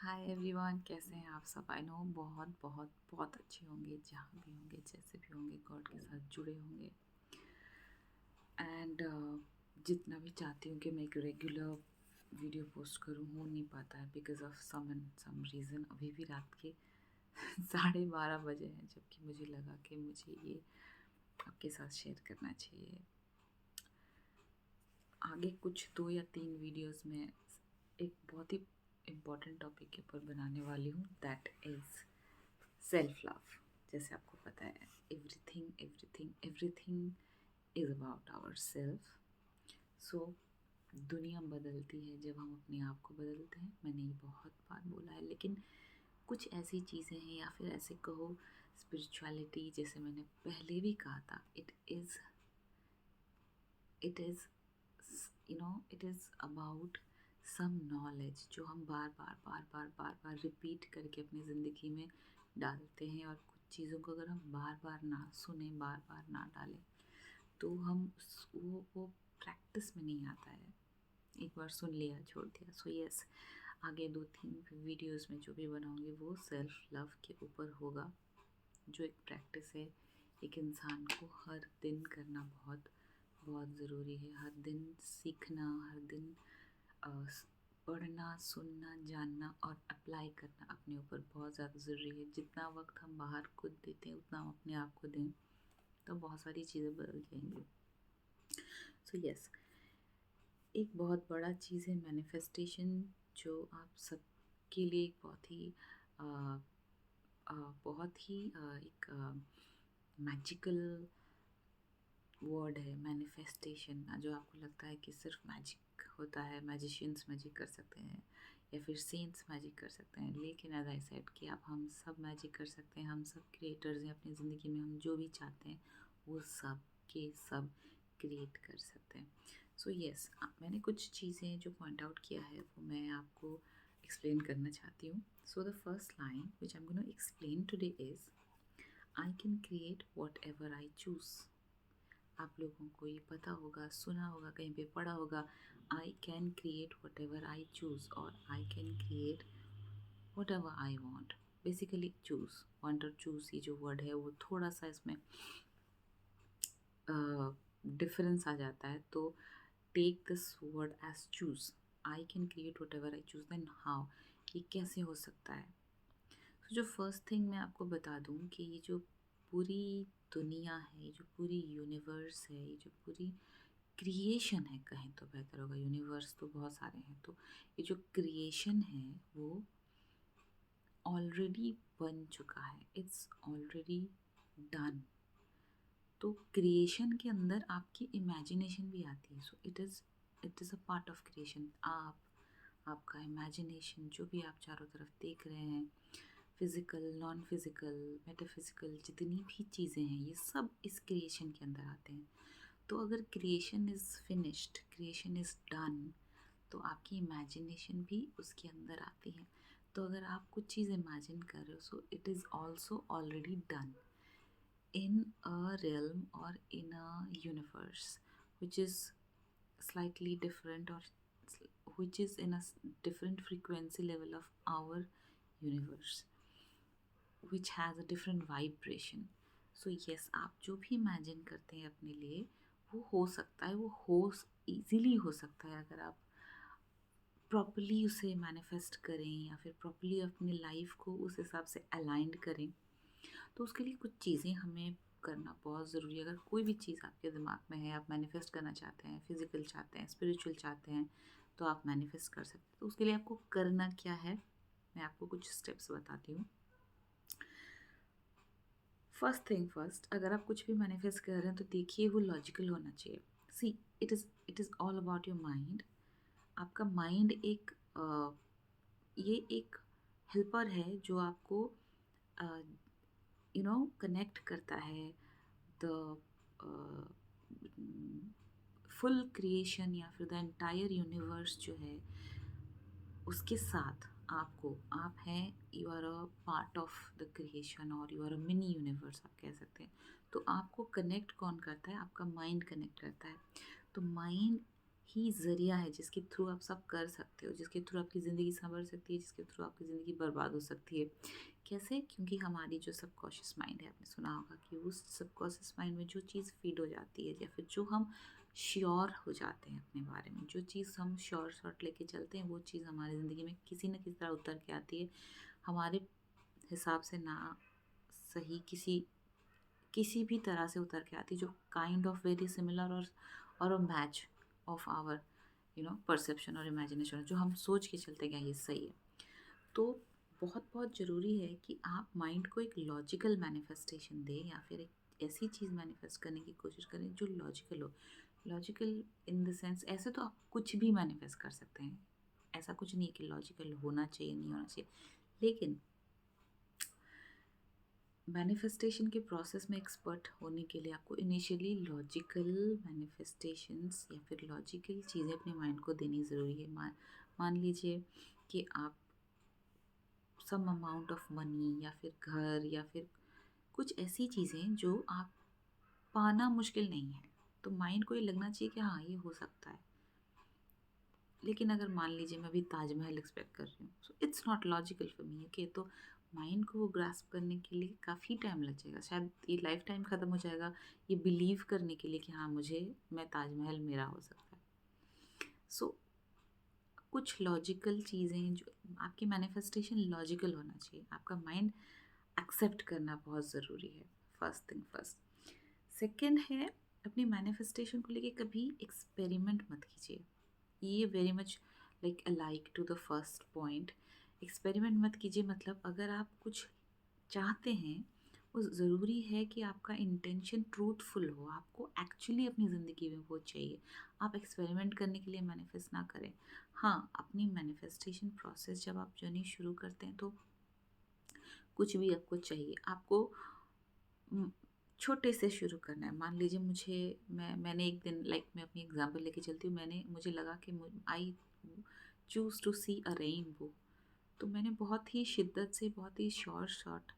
Hi everyone, कैसे हैं आप सब। आई नो बहुत बहुत बहुत अच्छे होंगे, जहाँ भी होंगे, जैसे भी होंगे, गॉड के साथ जुड़े होंगे। एंड जितना भी चाहती हूँ कि मैं एक रेगुलर वीडियो पोस्ट करूँ, हो नहीं पाता है बिकॉज ऑफ सम रीज़न। अभी भी रात के 12:30 बजे हैं, जबकि मुझे लगा कि मुझे ये आपके साथ शेयर करना चाहिए। आगे कुछ 2 या 3 वीडियोस में एक बहुत ही इम्पोर्टेंट टॉपिक के ऊपर बनाने वाली हूँ, दैट इज़ सेल्फ लव। जैसे आपको पता है, everything everything everything is about our self. So दुनिया बदलती है जब हम अपने आप को बदलते हैं। मैंने ये बहुत बार बोला है, लेकिन कुछ ऐसी चीज़ें हैं, या फिर ऐसे कहो स्पिरिचुअलिटी, जैसे मैंने पहले भी कहा था, it is it is about some knowledge जो हम बार बार बार बार बार बार रिपीट करके अपनी ज़िंदगी में डालते हैं। और कुछ चीज़ों को अगर हम बार बार ना सुने, बार बार ना डालें, तो हम वो प्रैक्टिस में नहीं आता है। एक बार सुन लिया, छोड़ दिया। सो यस, आगे 2-3 वीडियोस में जो भी बनाऊंगी वो सेल्फ लव के ऊपर होगा, जो एक प्रैक्टिस है। एक इंसान को हर दिन करना बहुत बहुत ज़रूरी है। हर दिन सीखना, हर दिन अ, पढ़ना, सुनना, जानना और अप्लाई करना अपने ऊपर बहुत ज़्यादा ज़रूरी है। जितना वक्त हम बाहर खुद देते हैं, उतना हम अपने आप को दें, तो बहुत सारी चीज़ें बदल जाएंगी। सो यस, एक बहुत बड़ा चीज़ है मैनिफेस्टेशन, जो आप सबके लिए एक अ, एक मैजिकल वर्ड है मैनिफेस्टेशन। जो आपको लगता है कि सिर्फ मैजिक होता है, मैजिशियंस मैजिक कर सकते हैं, या फिर सेंट्स मैजिक कर सकते हैं, लेकिन एज आई सेड कि आप हम सब मैजिक कर सकते हैं। हम सब क्रिएटर्स हैं अपनी ज़िंदगी में। हम जो भी चाहते हैं वो सब के सब क्रिएट कर सकते हैं। सो यस, मैंने कुछ चीज़ें जो पॉइंट आउट किया है वो मैं आपको एक्सप्लेन करना चाहती हूँ। So the first line which I am gonna explain today is, I can create what ever I choose. आप लोगों को ये पता होगा, सुना होगा, कहीं पे पढ़ा होगा, I can create whatever I choose, और I can create whatever I want. Basically choose, want और चूज़, ये जो वर्ड है वो थोड़ा सा इसमें डिफरेंस आ जाता है। तो take this word as choose, I can create whatever I choose, then how, ये कैसे हो सकता है। तो जो फर्स्ट थिंग मैं आपको बता दूं कि ये जो पूरी दुनिया है, ये जो पूरी यूनिवर्स है, ये जो पूरी क्रिएशन है, कहें तो बेहतर होगा, यूनिवर्स तो बहुत सारे हैं, तो ये जो क्रिएशन है वो ऑलरेडी बन चुका है, इट्स ऑलरेडी डन। तो क्रिएशन के अंदर आपकी इमेजिनेशन भी आती है। So it is a part of creation. आपका इमेजिनेशन, जो भी आप चारों तरफ देख रहे हैं, फिज़िकल, नॉन फिज़िकल, मेटाफिज़िकल, जितनी भी चीज़ें हैं, ये सब इस क्रिएशन के अंदर आते हैं। तो अगर creation is finished, creation is done, तो आपकी इमेजिनेशन भी उसके अंदर आती है। तो अगर आप कुछ चीज़ इमेजिन कर रहे हो, so it is also already done in a realm or in a universe which is slightly different, or which is in a different frequency level of our universe, which has a different vibration. So yes, आप जो भी imagine करते हैं अपने लिए, वो हो सकता है, वो हो इजीली हो सकता है, अगर आप प्रॉपरली उसे मैनिफेस्ट करें, या फिर प्रॉपरली अपनी लाइफ को उस हिसाब से अलाइंड करें। तो उसके लिए कुछ चीज़ें हमें करना बहुत ज़रूरी है। अगर कोई भी चीज़ आपके दिमाग में है, आप मैनिफेस्ट करना चाहते हैं, फिज़िकल चाहते हैं, स्पिरिचुअल चाहते हैं, तो आप मैनिफेस्ट कर सकते हैं। तो उसके लिए आपको करना क्या है, मैं आपको कुछ स्टेप्स बताती हूँ। फर्स्ट थिंग फर्स्ट, अगर आप कुछ भी मैनिफेस्ट कर रहे हैं तो देखिए वो लॉजिकल होना चाहिए। See, it is all about your mind. आपका माइंड ये एक हेल्पर है जो आपको कनेक्ट करता है द फुल क्रिएशन, या फिर द एंटायर यूनिवर्स जो है उसके साथ। आप हैं, you are a part of the creation, और you are a mini universe आप कह सकते हैं। तो आपको कनेक्ट कौन करता है? आपका माइंड कनेक्ट करता है। तो माइंड ही ज़रिया है जिसके थ्रू आप सब कर सकते हो, जिसके थ्रू आपकी ज़िंदगी संवर सकती है, जिसके थ्रू आपकी ज़िंदगी बर्बाद हो सकती है। कैसे? क्योंकि हमारी जो सबकॉन्शियस माइंड है, आपने सुना होगा कि उस सबकॉन्शियस माइंड में जो चीज़ फीड हो जाती है या फिर जो हम श्योर हो जाते हैं अपने बारे में, जो चीज़ हम श्योर शॉट लेके चलते हैं, वो चीज़ हमारी ज़िंदगी में किसी न किसी तरह उतर के आती है। हमारे हिसाब से ना सही किसी किसी भी तरह से उतर के आती है, जो काइंड ऑफ वेरी सिमिलर और a match of our perception और इमेजिनेशन, जो हम सोच के चलते हैं, क्या ये सही है। तो बहुत बहुत ज़रूरी है कि आप माइंड को एक लॉजिकल मैनिफेस्टेशन दें या फिर एक ऐसी चीज़ मैनिफेस्ट करने की कोशिश करें जो लॉजिकल हो। लॉजिकल इन द सेंस, ऐसे तो आप कुछ भी मैनिफेस्ट कर सकते हैं, ऐसा कुछ नहीं है कि लॉजिकल होना चाहिए नहीं होना चाहिए, लेकिन मैनिफेस्टेशन के प्रोसेस में एक्सपर्ट होने के लिए आपको इनिशियली लॉजिकल मैनिफेस्टेशंस या फिर लॉजिकल चीज़ें अपने माइंड को देनी ज़रूरी है। मान लीजिए कि आप सम अमाउंट ऑफ मनी या फिर घर या फिर कुछ ऐसी चीज़ें जो आप पाना मुश्किल नहीं है, तो माइंड को ये लगना चाहिए कि हाँ ये हो सकता है। लेकिन अगर मान लीजिए मैं अभी ताजमहल एक्सपेक्ट कर रही हूँ, so it's not logical for me, okay. तो माइंड को वो ग्रास्प करने के लिए काफ़ी टाइम लग जाएगा, शायद ये लाइफ टाइम ख़त्म हो जाएगा ये बिलीव करने के लिए कि हाँ मुझे मैं ताजमहल मेरा हो सकता है। सो कुछ लॉजिकल चीज़ें जो आपकी मैनिफेस्टेशन लॉजिकल होना चाहिए, आपका माइंड एक्सेप्ट करना बहुत ज़रूरी है, फर्स्ट थिंग फर्स्ट। सेकंड है, अपनी मैनिफेस्टेशन को लेके कभी एक्सपेरिमेंट मत कीजिए। ये very much like to the first point. Experiment मत कीजिए, मतलब अगर आप कुछ चाहते हैं, वो ज़रूरी है कि आपका इंटेंशन ट्रूथफुल हो, आपको एक्चुअली अपनी ज़िंदगी में वो चाहिए। आप एक्सपेरिमेंट करने के लिए मैनिफेस्ट ना करें। हाँ, अपनी मैनिफेस्टेशन प्रोसेस जब आप जर्नी शुरू करते हैं तो कुछ भी आपको चाहिए, आपको उम, छोटे से शुरू करना है। मान लीजिए मैंने एक दिन, मैं अपनी एग्ज़ाम्पल लेके चलती हूँ, मुझे लगा कि I choose to see a rainbow. तो मैंने बहुत ही शिद्दत से, बहुत ही शॉर्ट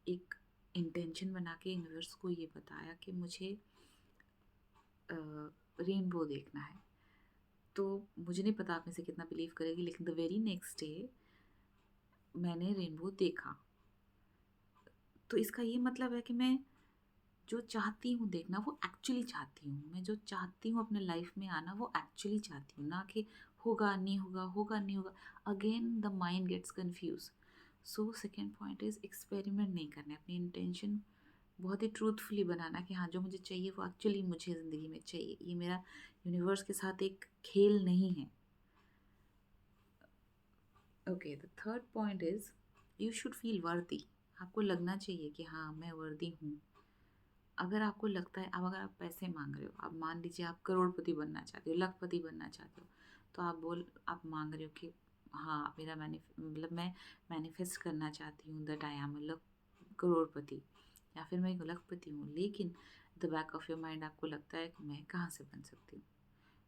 एक इंटेंशन बना के यूनिवर्स को ये बताया कि मुझे रेनबो देखना है। तो मुझे नहीं पता आप में से कितना बिलीव करेगी, लेकिन द वेरी नेक्स्ट डे मैंने रेनबो देखा। तो इसका ये मतलब है कि मैं जो चाहती हूँ देखना, वो एक्चुअली चाहती हूँ। मैं जो चाहती हूँ अपने लाइफ में आना, वो एक्चुअली चाहती हूँ, ना कि होगा नहीं होगा, होगा नहीं होगा। Again the mind gets confused. So second point is, experiment नहीं करना है, अपनी इंटेंशन बहुत ही ट्रूथफुली बनाना कि हाँ जो मुझे चाहिए वो एक्चुअली मुझे ज़िंदगी में चाहिए। ये मेरा यूनिवर्स के साथ एक खेल नहीं है। Okay, the third point is, you should feel वर्दी। आपको लगना चाहिए कि हाँ मैं वर्दी हूँ। अगर आपको लगता है, अब अगर आप पैसे मांग रहे हो, अब मान लीजिए आप करोड़पति बनना चाहते हो, लखपति बनना चाहते हो, तो आप मांग रहे हो कि हाँ मेरा मैं मैनिफेस्ट करना चाहती हूँ दैट आई एम करोड़पति, या फिर मैं एक लखपति हूँ, लेकिन the back of your mind आपको लगता है कि मैं कहाँ से बन सकती हूँ।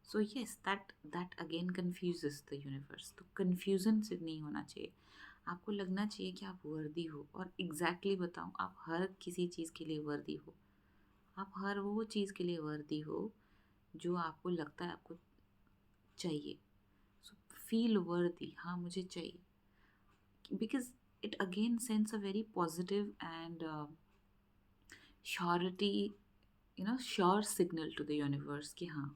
So yes, that again confuses the universe. तो कन्फ्यूज़न से नहीं होना चाहिए, आपको लगना चाहिए कि आप वर्दी हो। और एग्जैक्टली बताऊँ, आप हर किसी चीज़ के लिए वर्दी हो। आप हर वो चीज़ के लिए वर्दी हो जो आपको लगता है आपको चाहिए। सो फील वर्दी, हाँ मुझे चाहिए, because it again sends a very positive and surety, sure signal to the universe कि हाँ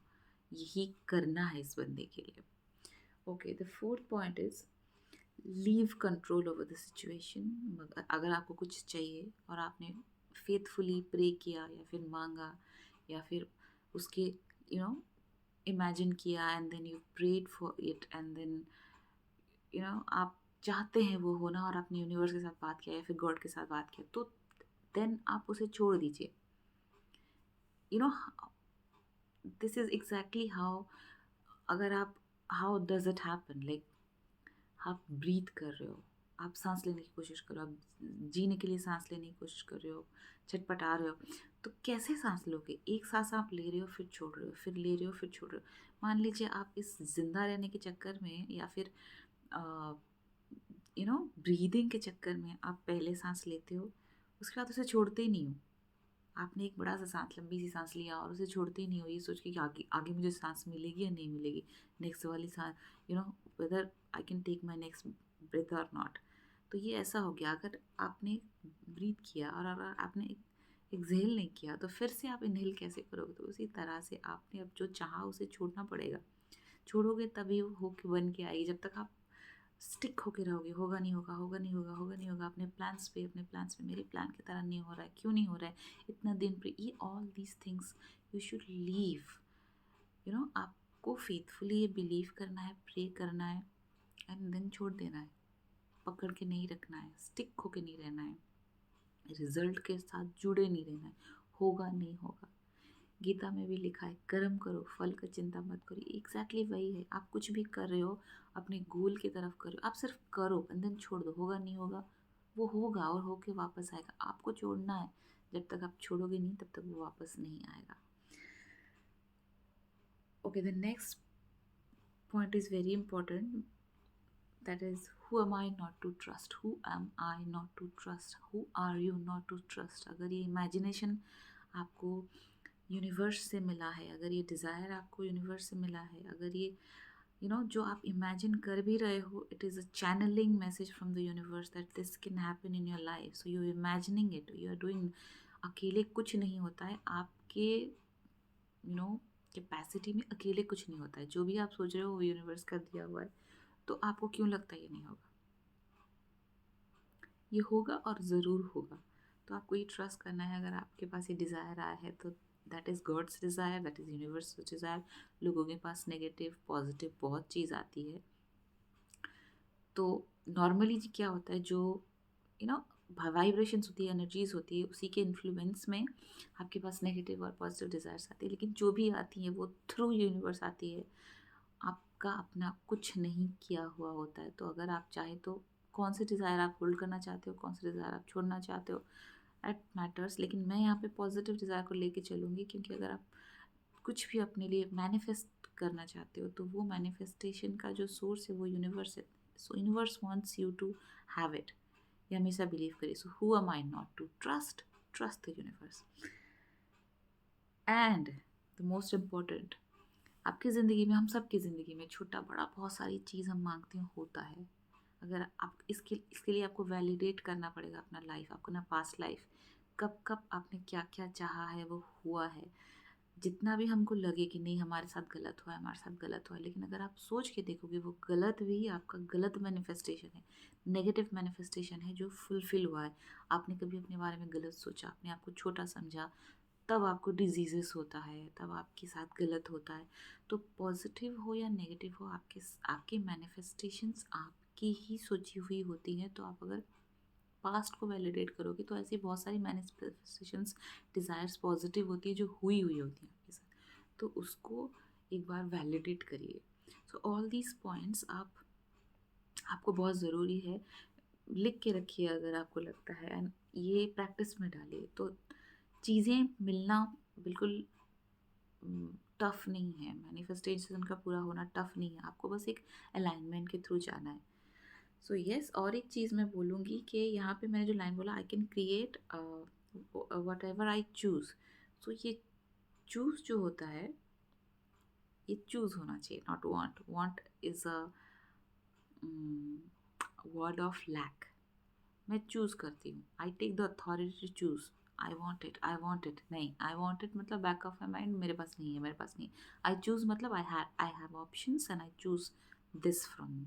यही करना है इस बंदे के लिए। Okay, the fourth point is, leave control over the situation. अगर आपको कुछ चाहिए और आपने फेथफुली प्रे किया या फिर मांगा या फिर उसके यू नो इमेजिन किया, and then you prayed for it, and then आप चाहते हैं वो होना, और आपने यूनिवर्स के साथ बात किया या फिर गॉड के साथ बात किया, तो देन आप उसे छोड़ दीजिए। You know this is exactly how, अगर आप, हाउ डज इट हैपन, आप ब्रीथ कर रहे हो, आप सांस लेने की कोशिश कर रहे हो, आप जीने के लिए सांस लेने की कोशिश कर रहे हो, छटपटा रहे हो, तो कैसे सांस लोगे? एक सांस आप ले रहे हो फिर छोड़ रहे हो, फिर ले रहे हो फिर छोड़ रहे हो। मान लीजिए आप इस जिंदा रहने के चक्कर में या फिर ब्रीदिंग के चक्कर में आप पहले सांस लेते हो, उसके बाद उसे छोड़ते ही नहीं हो, आपने एक बड़ा सा सांस, लंबी सी सांस लिया और उसे छोड़ते ही नहीं हो, ये सोच के कि आगे आगे मुझे सांस मिलेगी या नहीं मिलेगी, नेक्स्ट वाली सांस, whether I can take my next breath और नॉट। तो ये ऐसा हो गया, अगर आपने ब्रीथ किया और अगर आपने एक्सहेल नहीं किया तो फिर से आप इनहेल कैसे करोगे? तो उसी तरह से आपने अब जो चाहा उसे छोड़ना पड़ेगा। छोड़ोगे तभी वो होके बन के आएगी। जब तक आप स्टिक होके रहोगे, होगा नहीं होगा, होगा नहीं होगा, होगा नहीं होगा, अपने प्लान्स पे, मेरे प्लान की तरह नहीं हो रहा है, क्यों नहीं हो रहा है, इतना दिन पे, ये all these things you should leave. आपको फेथफुली ये बिलीव करना है, प्रे करना है एंड देन छोड़ देना है। पकड़ के नहीं रखना है, स्टिक होके नहीं रहना है, रिजल्ट के साथ जुड़े नहीं रहना है, होगा नहीं होगा। गीता में भी लिखा है, कर्म करो, फल का चिंता मत करो। एग्जैक्टली वही है, आप कुछ भी कर रहे हो अपने गोल की तरफ कर रहे हो, आप सिर्फ करो एंड देन छोड़ दो। होगा नहीं होगा, वो होगा और होके वापस आएगा। आपको छोड़ना है, जब तक आप छोड़ोगे नहीं तब तक वो वापस नहीं आएगा। Okay, the next point is very important, that is, who am I not to trust? Who am I not to trust? Who are you not to trust? अगर ये इमेजिनेशन आपको यूनिवर्स से मिला है, अगर ये डिज़ायर आपको यूनिवर्स से मिला है, अगर ये जो आप इमेजिन कर भी रहे हो, it is a channelling message from the universe that this can happen in your life, so you imagining it, you are doing. अकेले कुछ नहीं होता है, आपके कैपेसिटी में अकेले कुछ नहीं होता है। जो भी आप सोच रहे हो वो यूनिवर्स का दिया हुआ है। तो आपको क्यों लगता है ये नहीं होगा? ये होगा और ज़रूर होगा। तो आपको ये ट्रस्ट करना है। अगर आपके पास ये डिज़ायर आया है तो that is God's desire, that is universe desire. लोगों के पास नेगेटिव पॉजिटिव बहुत चीज़ आती है। तो नॉर्मली जी क्या होता है, जो यू नो वाइब्रेशंस होती है, एनर्जीज होती है, उसी के इन्फ्लुएंस में आपके पास नेगेटिव और पॉजिटिव डिज़ायर्स आती है। लेकिन जो भी आती है वो थ्रू यूनिवर्स आती है, आपका अपना कुछ नहीं किया हुआ होता है। तो अगर आप चाहे तो कौन से डिज़ायर आप होल्ड करना चाहते हो, कौन से डिज़ायर आप छोड़ना चाहते हो, एट मैटर्स। लेकिन मैं यहाँ पे पॉजिटिव डिज़ायर को लेके चलूँगी, क्योंकि अगर आप कुछ भी अपने लिए मैनिफेस्ट करना चाहते हो तो वो मैनिफेस्टेशन का जो सोर्स है वो यूनिवर्स है। So universe wants you to have it, ये हमेशा बिलीव करिए। So who am I not to trust? Trust the universe. And the most important, आपकी ज़िंदगी में, हम सब की ज़िंदगी में छोटा बड़ा बहुत सारी चीज़ हम मांगते हैं, होता है। अगर आप इसके लिए आपको वैलिडेट करना पड़ेगा अपना लाइफ, आपको ना पास्ट लाइफ, कब कब आपने क्या क्या चाहा है वो हुआ है। जितना भी हमको लगे कि नहीं हमारे साथ गलत हुआ है, हमारे साथ गलत हुआ है, लेकिन अगर आप सोच के देखोगे वो गलत भी आपका गलत मैनिफेस्टेशन है, नेगेटिव मैनिफेस्टेशन है जो फुलफिल हुआ है। आपने कभी अपने बारे में गलत सोचा, अपने आप को छोटा समझा, तब आपको डिजीज़ेस होता है, तब आपके साथ गलत होता है। तो पॉजिटिव हो या नेगेटिव हो, आपके मैनिफेस्टेशंस आपकी ही सोची हुई होती हैं। तो आप अगर पास्ट को वैलिडेट करोगे तो ऐसी बहुत सारी मैनिफेस्टेशंस, डिज़ायर्स पॉजिटिव होती है जो हुई हुई होती हैं आपके साथ। तो उसको एक बार वैलिडेट करिए। सो ऑल दीज पॉइंट्स आपको बहुत ज़रूरी है, लिख के रखिए अगर आपको लगता है, एंड ये प्रैक्टिस में डालिए। तो चीज़ें मिलना बिल्कुल टफ़ नहीं है, मैनिफेस्टेशन का पूरा होना टफ़ नहीं है, आपको बस एक अलाइनमेंट के थ्रू जाना है। सो येस, और एक चीज़ मैं बोलूँगी कि यहाँ पे मैंने जो लाइन बोला, I can create whatever I choose. So ये चूज़ जो होता है, ये चूज़ होना चाहिए, not want. Want is a word of lack. मैं चूज़ करती हूँ, I take the authority to choose. I want it, I want it नहीं, आई वॉन्ट इट मतलब बैक ऑफ माई माइंड, मेरे पास नहीं है, मेरे पास नहीं। आई चूज़ मतलब I have options and I choose this from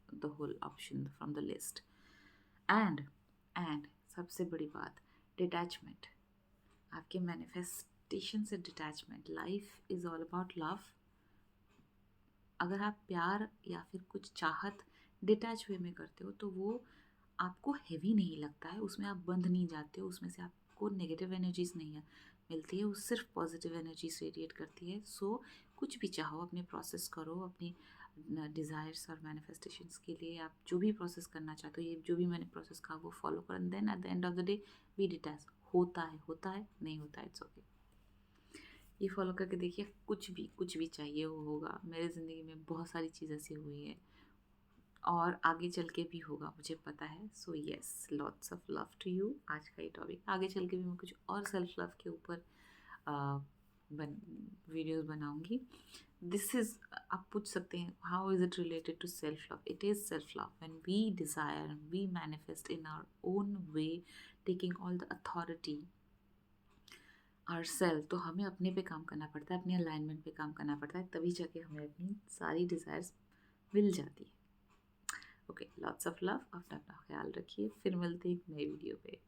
the whole option, from the list. And and सबसे बड़ी बात, डिटैचमेंट। आपके मैनिफेस्टेशन से detachment. Life is all about love. अगर आप प्यार या फिर कुछ चाहत डिटैच वे में करते हो तो वो आपको हेवी नहीं लगता है, उसमें आप बंध नहीं जाते हो, उसमें से आपको नेगेटिव एनर्जीज नहीं मिलती है, वो सिर्फ पॉजिटिव एनर्जीज रेडिएट करती है। सो कुछ भी चाहो, अपने प्रोसेस करो, अपनी डिज़ायर्स और मैनिफेस्टेशंस के लिए आप जो भी प्रोसेस करना चाहते हो, ये जो भी मैंने प्रोसेस कहा वो फॉलो करो, and then at the end of the day be detach. होता है नहीं होता है, इट्स ओके। ये फॉलो करके देखिए, कुछ भी चाहिए वो होगा। मेरे ज़िंदगी में बहुत सारी चीज़ ऐसी हुई है और आगे चल के भी होगा, मुझे पता है। So yes, lots of love to you. आज का ये टॉपिक, आगे चल के भी मैं कुछ और सेल्फ लव के ऊपर बन वीडियोस बनाऊंगी। दिस इज़, आप पूछ सकते हैं how is it related to self love? It is self love when we desire, we manifest in our own way, taking all the authority our self. तो हमें अपने पे काम करना पड़ता है, अपने अलाइनमेंट पे काम करना पड़ता है, तभी जाके हमें अपनी सारी डिज़ायर्स मिल जाती है। Okay, lots of love. अपना अपना ख्याल रखिए, फिर मिलते हैं एक नई वीडियो पे।